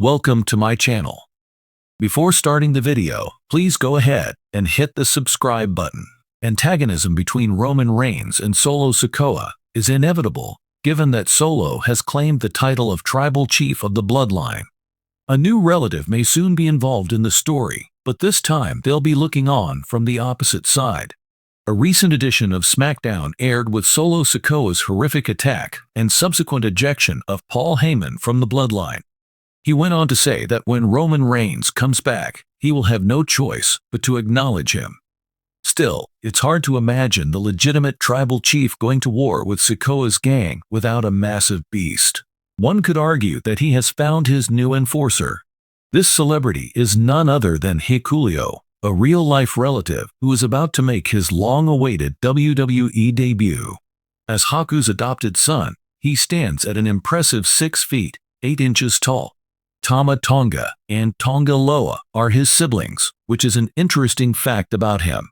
Welcome to my channel. Before starting the video, please go ahead and hit the subscribe button. Antagonism between Roman Reigns and Solo Sikoa is inevitable, given that Solo has claimed the title of tribal chief of the bloodline. A new relative may soon be involved in the story, but this time they'll be looking on from the opposite side. A recent edition of SmackDown aired with Solo Sikoa's horrific attack and subsequent ejection of Paul Heyman from the bloodline. He went on to say that when Roman Reigns comes back, he will have no choice but to acknowledge him. Still, it's hard to imagine the legitimate tribal chief going to war with Sikoa's gang without a massive beast. One could argue that he has found his new enforcer. This celebrity is none other than Hikuleo, a real-life relative who is about to make his long-awaited WWE debut. As Haku's adopted son, he stands at an impressive 6 feet, 8 inches tall. Tama Tonga and Tonga Loa are his siblings, which is an interesting fact about him.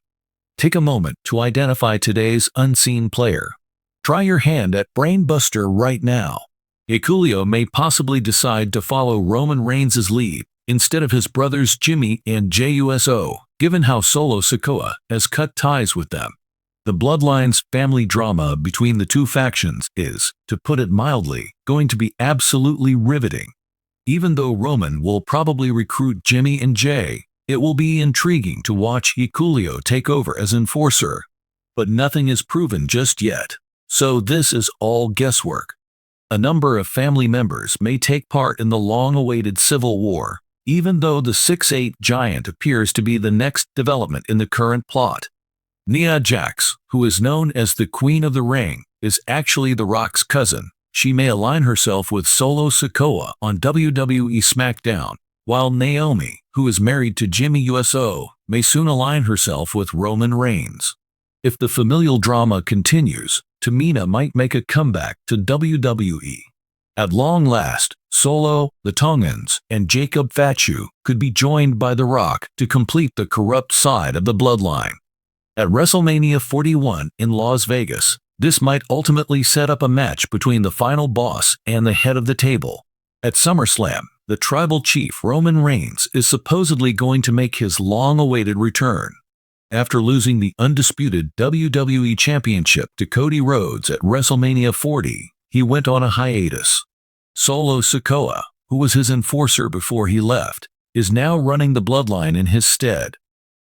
Take a moment to identify today's unseen player. Try your hand at Brainbuster right now. Hikuleo may possibly decide to follow Roman Reigns' lead instead of his brothers Jimmy and JUSO, given how Solo Sikoa has cut ties with them. The Bloodline's family drama between the two factions is, to put it mildly, going to be absolutely riveting. Even though Roman will probably recruit Jimmy and Jay, it will be intriguing to watch Hikuleo take over as enforcer. But nothing is proven just yet, so this is all guesswork. A number of family members may take part in the long-awaited civil war, even though the 6'8" giant appears to be the next development in the current plot. Nia Jax, who is known as the Queen of the Ring, is actually The Rock's cousin. She may align herself with Solo Sikoa on WWE SmackDown, while Naomi, who is married to Jimmy USO, may soon align herself with Roman Reigns. If the familial drama continues, Tamina might make a comeback to WWE. At long last, Solo, the Tongans, and Jacob Fatu could be joined by The Rock to complete the corrupt side of the bloodline. At WrestleMania 41 in Las Vegas, this might ultimately set up a match between the final boss and the head of the table. At SummerSlam, the tribal chief Roman Reigns is supposedly going to make his long-awaited return. After losing the undisputed WWE Championship to Cody Rhodes at WrestleMania 40, he went on a hiatus. Solo Sikoa, who was his enforcer before he left, is now running the bloodline in his stead.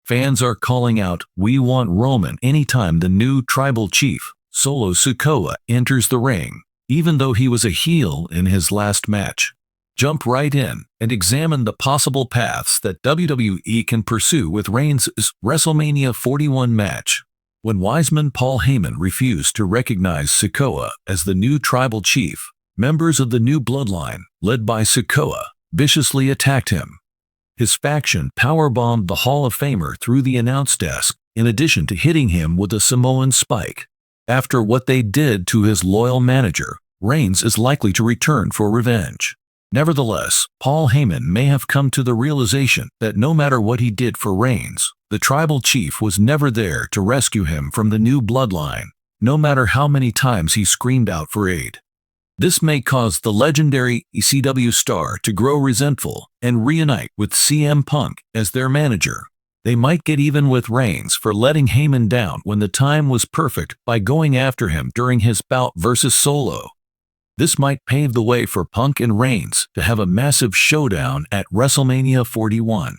Fans are calling out, "We want Roman," anytime the new tribal chief, Solo Sikoa, enters the ring, even though he was a heel in his last match. Jump right in and examine the possible paths that WWE can pursue with Reigns' WrestleMania 41 match. When Wiseman Paul Heyman refused to recognize Sikoa as the new tribal chief, members of the new bloodline, led by Sikoa, viciously attacked him. His faction powerbombed the Hall of Famer through the announce desk, in addition to hitting him with a Samoan spike. After what they did to his loyal manager, Reigns is likely to return for revenge. Nevertheless, Paul Heyman may have come to the realization that no matter what he did for Reigns, the tribal chief was never there to rescue him from the new bloodline, no matter how many times he screamed out for aid. This may cause the legendary ECW star to grow resentful and reunite with CM Punk as their manager. They might get even with Reigns for letting Heyman down when the time was perfect by going after him during his bout versus Solo. This might pave the way for Punk and Reigns to have a massive showdown at WrestleMania 41.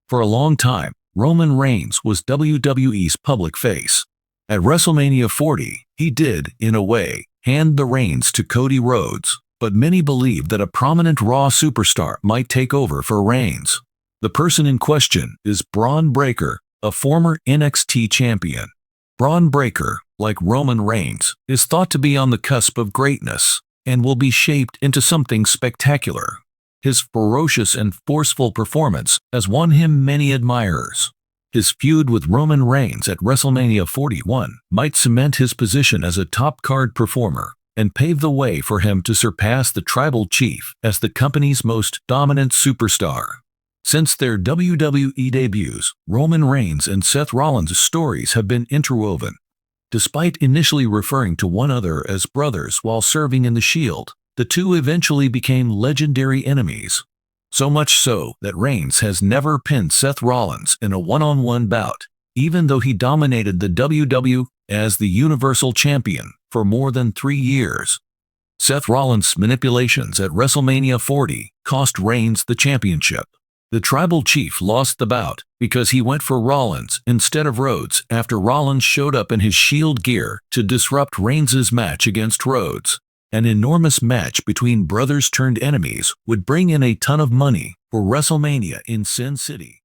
For a long time, Roman Reigns was WWE's public face. At WrestleMania 40, he did, in a way, hand the reins to Cody Rhodes, but many believe that a prominent Raw superstar might take over for Reigns. The person in question is Braun Breaker, a former NXT champion. Braun Breaker, like Roman Reigns, is thought to be on the cusp of greatness and will be shaped into something spectacular. His ferocious and forceful performance has won him many admirers. His feud with Roman Reigns at WrestleMania 41 might cement his position as a top-card performer and pave the way for him to surpass the tribal chief as the company's most dominant superstar. Since their WWE debuts, Roman Reigns and Seth Rollins' stories have been interwoven. Despite initially referring to one another as brothers while serving in the Shield, the two eventually became legendary enemies. So much so that Reigns has never pinned Seth Rollins in a one-on-one bout, even though he dominated the WWE as the Universal Champion for more than 3 years. Seth Rollins' manipulations at WrestleMania 40 cost Reigns the championship. The Tribal Chief lost the bout because he went for Rollins instead of Rhodes after Rollins showed up in his Shield gear to disrupt Reigns' match against Rhodes. An enormous match between brothers turned enemies would bring in a ton of money for WrestleMania in Sin City.